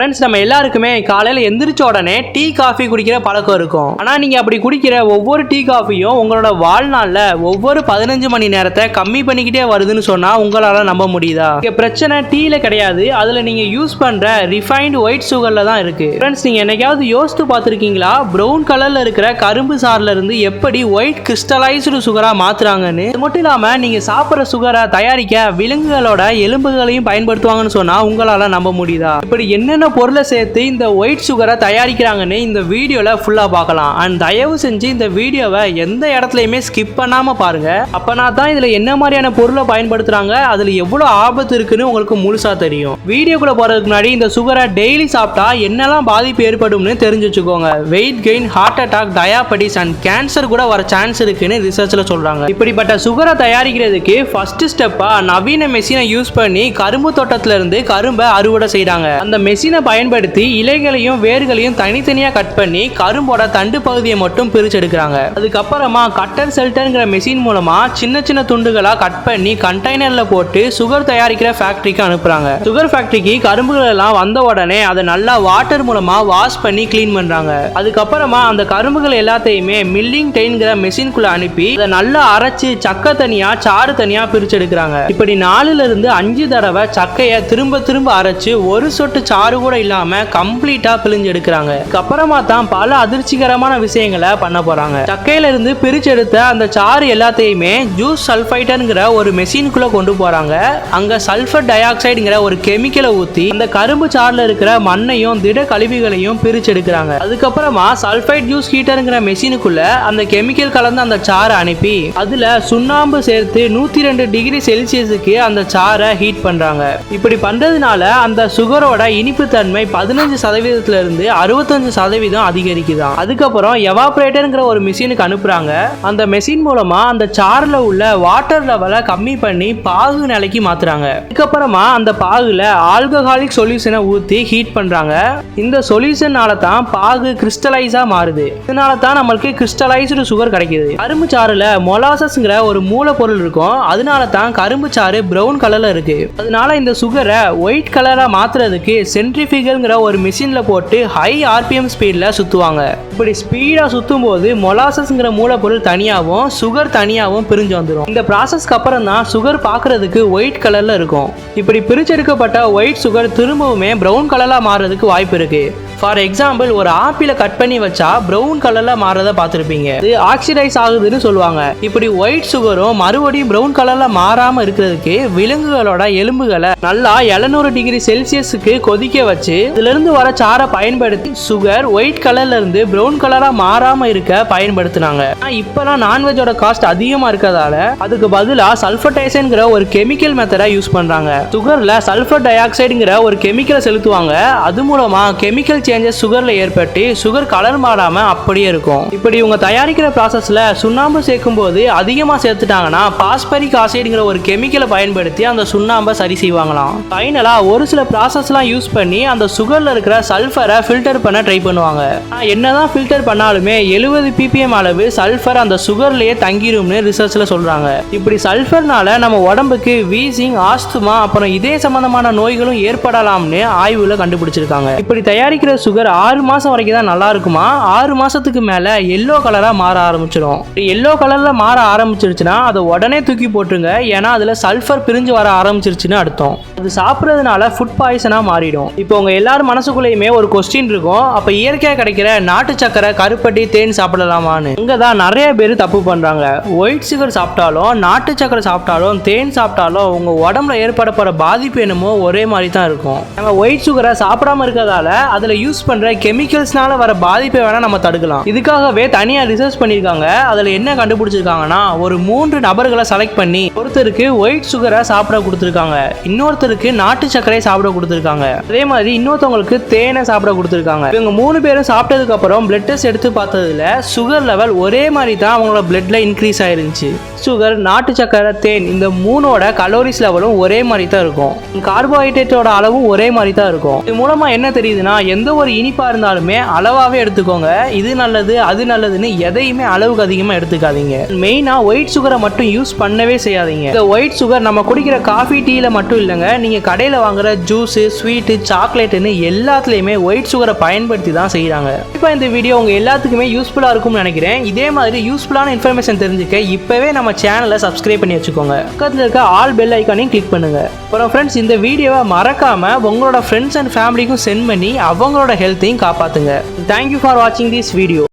Friends, நம்ம எல்லாருக்குமே காலையில் எந்திரிச்ச உடனே டீ காஃபி குடிக்கிற பழக்கம் இருக்கும். ஆனால் நீங்கள் அப்படி குடிக்கிற ஒவ்வொரு டீ காஃபியும் உங்களோட வாழ்நாளில் ஒவ்வொரு 15 மணி நேரத்தை கம்மி பண்ணிக்கிட்டே வருதுன்னு சொன்னால் உங்களால் நம்ப முடியுதா? இங்கே பிரச்சனை டீயில் கிடையாது, அதில் நீங்கள் யூஸ் பண்ணுற ரிஃபைன்டு ஒயிட் சுகரில் தான் இருக்குது. ஃப்ரெண்ட்ஸ், நீங்கள் என்னைக்காவது யோசித்து பார்த்துருக்கீங்களா ப்ரௌன் கலரில் இருக்கிற கரும்பு சாறில் இருந்து எப்படி ஒயிட் கிறிஸ்டலைஸ்டு சுகராக மாற்றுறாங்கன்னு? அது மட்டும் இல்லாமல் நீங்கள் சாப்பிட்ற சுகரை தயாரிக்க விலங்குகளோட எலும்புகளையும் பயன்படுத்துவாங்கன்னு சொன்னால் உங்களால் நம்ப முடியுதா? இப்படி என்னென்ன பொருளை சேர்த்து இந்த ஒயிட் சுகரை தயாரிக்கிறாங்கன்னு இந்த வீடியோல ஃபுல்லா பார்க்கலாம். அண்ட் தயவு செஞ்சு இந்த வீடியோவை எந்த இடத்துலையுமே ஸ்கிப் பண்ணாம பாருங்க. அப்பனா தான் இதுல என்ன மாதிரியான பொருளை பயன்படுத்துறாங்க, அதுல எவ்வளவு ஆபத்து இருக்குன்னு உங்களுக்கு முழுசா தெரியும். வீடியோக்குள்ள போறதுக்கு முன்னாடி இந்த சுகரை டெய்லி சாப்பிட்டா என்னெல்லாம் பாதிப்பு ஏற்படும்னு தெரிஞ்சு வச்சுக்கோங்க. Weight gain, heart attack, diabetes and cancer கூட வர சான்ஸ் இருக்குன்னு ரிசர்ச்ல சொல்றாங்க. இப்படிப்பட்ட சுகரை தயாரிக்கிறதுக்கு ஃபர்ஸ்ட் ஸ்டெப்பா நவீன மெஷினை யூஸ் பண்ணி கரும்பு தோட்டத்துல இருந்து கரும்பை அறுவடை செய்யறாங்க. அந்த மெஷினை பயன்படுத்தி இலைகளையும் வேர்களையும் தனித்தனியா கட் பண்ணி கரும்போட தண்டு பகுதியை மட்டும் பிரிச்சு எடுக்கிறாங்க. அதுக்கப்புறமா கட்டர் செல்டர்ங்கிற மெஷின் மூலமா சின்ன சின்ன துண்டுகளா கட் பண்ணி கண்டெய்னர்ல போட்டு சுகர் தயாரிக்கிற ஃபேக்டரிக்கு அனுப்புறாங்க. சுகர் ஃபேக்டரிக்கு கரும்புகள் எல்லாம் வந்த உடனே அதை நல்லா வாட்டர் மூலமா வாஷ் பண்ணி கிளீன் பண்றாங்க. அதுக்கப்புறமா அந்த கரும்புகள் எல்லாத்தையுமே மில்லிங் டெயின்கிற மெஷின்குள்ள அனுப்பி அதை நல்லா அரைச்சு சக்கை தனியா சாறு தனியா பிரிச்சு எடுக்கிறாங்க. இப்படி 4 இருந்து 5 தடவை சக்கையை திரும்ப திரும்ப அரைச்சு ஒரு சொட்டு சாறு கூட இல்லாம கம்ப்ளீட்டா பிழிஞ்சு எடுக்கிறாங்க. அப்புறமா தான் பல அதிர்ச்சிகரமான விஷயங்களை பண்ண போறாங்க. சக்கையில இருந்து பிரிச்சு எடுத்த அந்த சாறு எல்லாத்தையுமே ஜூஸ் சல்ஃபைட்டர்ங்கிற ஒரு மெஷினுக்குள்ள கொண்டு போறாங்க. அங்க சல்ஃபர் டை ஆக்சைடுங்கிற ஒரு கெமிக்கலை ஊத்தி அந்த கரும்பு சாறுல இருக்கிற மண்ணையும் திட கழிவுகளையும் பிரிச்சு எடுக்கிறாங்க. அதுக்கப்புறமா சல்ஃபைட் ஜூஸ் ஹீட்டர்ங்கிற மெஷினுக்குள்ள அந்த கெமிக்கல் கலந்து அந்த சாறை அனுப்பி அதுல சுண்ணாம்பு சேர்த்து 102 டிகிரி செல்சியஸுக்கு அந்த சாறை ஹீட் பண்றாங்க. இப்படி பண்றதுனால அந்த சுகரோட இனிப்பு தன்மை 15% இருந்து 65% அதிகரிக்குதான். அதுக்கப்புறம் எவாபரேட்டர்ங்கிற ஒரு மிஷினுக்கு அனுப்புறாங்க. அந்த மெஷின் மூலமா அந்த சார்ல உள்ள வாட்டர் லெவலை கம்மி பண்ணி பாகு நிலைக்கு மாத்துறாங்க. அதுக்கப்புறமா அந்த பாகுல ஆல்கஹாலிக் சொல்யூஷனை ஊத்தி ஹீட் பண்றாங்க. இந்த சொல்யூஷனால தான் பாகு கிறிஸ்டலைஸா மாறுது. இதனால தான் நம்மளுக்கு கிறிஸ்டலைஸ்டு சுகர் கிடைக்குது. கரும்பு சாறுல மொலாசஸ்ங்கிற ஒரு மூலப்பொருள் இருக்கும். அதனால தான் கரும்பு சாறு பிரவுன் கலர்ல இருக்கு. அதனால இந்த சுகரை ஒயிட் கலரா மாத்துறதுக்கு சென்ட்ரிஃபியூகல்ங்கிற ஒரு மிஷின்ல போட்டு ஹை ஆர்பிஎம் ஸ்பீட்ல சுத்துவாங்க. இப்படி ஸ்பீடா சுத்தும் போது மொலாசஸ்ங்கிற மூலப்பொருள் தனியாகவும் சுகர் தனியாகவும் பிரிஞ்சு வந்துடும். இந்த ப்ராசஸ்க்கு அப்புறம் தான் சுகர் பார்க்கறதுக்கு ஒயிட் கலர்ல இருக்கும். இப்படி பிரிச்செடுக்கப்பட்ட ஒயிட் சுகர் திரும்பவுமே பிரவுன் கலர்ல மாறுறதுக்கு வாய்ப்பு இருக்கு. ஃபார் எக்ஸாம்பிள், ஒரு ஆப்பிளை கட் பண்ணி வச்சா பிரவுன் கலர்ல மாறத பார்த்துருப்பீங்க. இது ஆக்சிடைஸ் ஆகுதுன்னு சொல்லுவாங்க. இப்படி ஒயிட் சுகரும் மறுபடியும் பிரவுன் கலர்ல மாறாம இருக்கிறதுக்கு விலங்குகளோட எலும்புகளை நல்லா 700 டிகிரி செல்சியஸுக்கு கொதிக்க வச்சு இதுல இருந்து வர சாரை பயன்படுத்தி சுகர் ஒயிட் கலர்ல இருந்து பிரவுன் கலரா மாறாம இருக்க பயன்படுத்தினாங்க. இப்பெல்லாம் நான்வெஜோட காஸ்ட் அதிகமா இருக்கிறதால அதுக்கு பதிலா சல்ஃபர்டைசன்ங்கிற ஒரு கெமிக்கல் மெத்தடை யூஸ் பண்றாங்க. சுகர்ல சல்ஃபர் டை ஆக்சைடுங்கிற ஒரு கெமிக்கலை செலுத்துவாங்க. அது மூலமா கெமிக்கல் சேஞ்சஸ் சுகர்ல ஏற்பட்டு சுகர் கலர் மாறாம அப்படியே இருக்கும். இப்படி இவங்க தயாரிக்கிற ப்ராசஸ்ல சுண்ணாம்பு சேர்க்கும் போது அதிகமா சேர்த்துட்டாங்கன்னா பாஸ்பரிக் ஆசைடுங்கிற ஒரு கெமிக்கலை பயன்படுத்தி அந்த சுண்ணாம்பை சரி செய்வாங்களாம். ஃபைனலா ஒரு சில ப்ராசஸ்லாம் யூஸ் பண்ணி அந்த சுகர்ல இருக்கிற சல்ஃபரை ஃபில்டர் பண்ண ட்ரை பண்ணுவாங்க. என்னதான் ஃபில்டர் பண்ணாலுமே 70 ppm அளவு சல்ஃபர் அந்த சுகர்லயே தங்கிரும்னு ரிசர்ச்ல சொல்றாங்க. இப்படி சல்ஃபர்னால நம்ம உடம்புக்கு வீசிங், ஆஸ்துமா, அப்புறம் இதய சம்பந்தமான நோய்களும் ஏற்படலாம்னு ஆய்வுல கண்டுபிடிச்சிருக்காங்க. இப்படி தயாரிக்கிற சுகர் 6 மாசம் வரைக்கும் தான் நல்லா இருக்குமா. 6 மாசத்துக்கு மேல எல்லோ கலரா மாற ஆரம்பிச்சிடும். எல்லோ கலர்ல மாற ஆரம்பிச்சிருச்சுன்னா அதை உடனே தூக்கி போட்டுருங்க. ஏன்னா அதுல சல்ஃபர் பிரிஞ்சு வர ஆரம்பிச்சிருச்சுன்னு அர்த்தம். அது சாப்பிட்றதுனால ஃபுட் பாய்சனா மாறிடும். இப்போ உங்க எல்லாரும் மனசுக்குள்ளேயுமே ஒரு கொஸ்டின் இருக்கும், அப்ப இயற்கையா கிடைக்கிற நாட்டு சக்கரை, கருப்பட்டி, தேன் சாப்பிடலாமான்னு. இங்கதான் நிறைய பேர் தப்பு பண்றாங்க. ஒயிட் சுகர் சாப்பிட்டாலும் நாட்டு சக்கரை சாப்பிட்டாலும் தேன் சாப்பிட்டாலும் உங்க உடம்புல ஏற்பட போற பாதிப்பு என்னமோ ஒரே மாதிரி தான் இருக்கும். நம்ம ஒயிட் சுகரை சாப்பிடாம இருக்கிறதால அதுல யூஸ் பண்ற கெமிக்கல்ஸ்னால வர பாதிப்பை வேணா நம்ம தடுக்கலாம். இதுக்காகவே தனியா ரிசர்ச் பண்ணிருக்காங்க. அதுல என்ன கண்டுபிடிச்சிருக்காங்கன்னா, ஒரு 3 நபர்களை செலக்ட் பண்ணி ஒருத்தருக்கு ஒயிட் சுகரை சாப்பிட கொடுத்திருக்காங்க, இன்னொருத்தருக்கு நாட்டு சர்க்கரை சாப்பிட கொடுத்திருக்காங்க, அதே மாதிரி இன்னொருத்தவங்களுக்கு தேனை சாப்பிட கொடுத்திருக்காங்க. இவங்க 3 பேரும் சாப்பிட்டதுக்கு அப்புறம் பிளட் டெஸ்ட் எடுத்து பார்த்ததுல சுகர் லெவல் ஒரே மாதிரி தான் அவங்களோட பிளட்ல இன்க்ரீஸ் ஆயிருந்துச்சு. ஒயிட் சுகர், நாட்டு சக்கரை, தேன் இந்த மூணோட கலோரிஸ் லெவலும் ஒரே மாதிரி தான் இருக்கும். கார்போஹைட்ரேட்டோட அளவும் ஒரே மாதிரி தான் இருக்கும். இது மூலமா என்ன தெரியுதுன்னா, எந்த ஒரு இனிப்பா இருந்தாலுமே அளவாவே எடுத்துக்கோங்க. இது நல்லது அது நல்லதுன்னு எதையுமே அளவுக்கு அதிகமா எடுத்துக்காதீங்க. மெயினா ஒயிட் சுகரை மட்டும் யூஸ் பண்ணவே செய்யாதீங்க. இந்த ஒயிட் சுகர் நம்ம குடிக்கிற காஃபி, டீல மட்டும் இல்லைங்க, நீங்க கடையில வாங்குற ஜூஸ், ஸ்வீட், சாக்லேட்னு எல்லாத்துலயுமே ஒயிட் சுகரை பயன்படுத்தி தான் செய்யறாங்க. இப்போ இந்த வீடியோ உங்க எல்லாத்துக்குமே யூஸ்ஃபுல்லா இருக்கும்னு நினைக்கிறேன். இதே மாதிரி யூஸ்ஃபுல்லான இன்ஃபர்மேஷன் தெரிஞ்சுக்க இப்பவே நம்ம சேனலை சப்ஸ்கிரைப் பண்ணி வச்சுக்கோங்க. பக்கத்தில் இருக்க ஆல் பெல் ஐக்கானையும் கிளிக் பண்ணுங்க. அப்புறம் ஃப்ரெண்ட்ஸ், இந்த வீடியோவை மறக்காம உங்களோட ஃப்ரெண்ட்ஸ் அண்ட் ஃபேமிலிக்கும் சென்ட் பண்ணி அவங்களோட ஹெல்த்தையும் காப்பாத்துங்க. தேங்க்யூ ஃபார் வாட்சிங் திஸ் வீடியோ.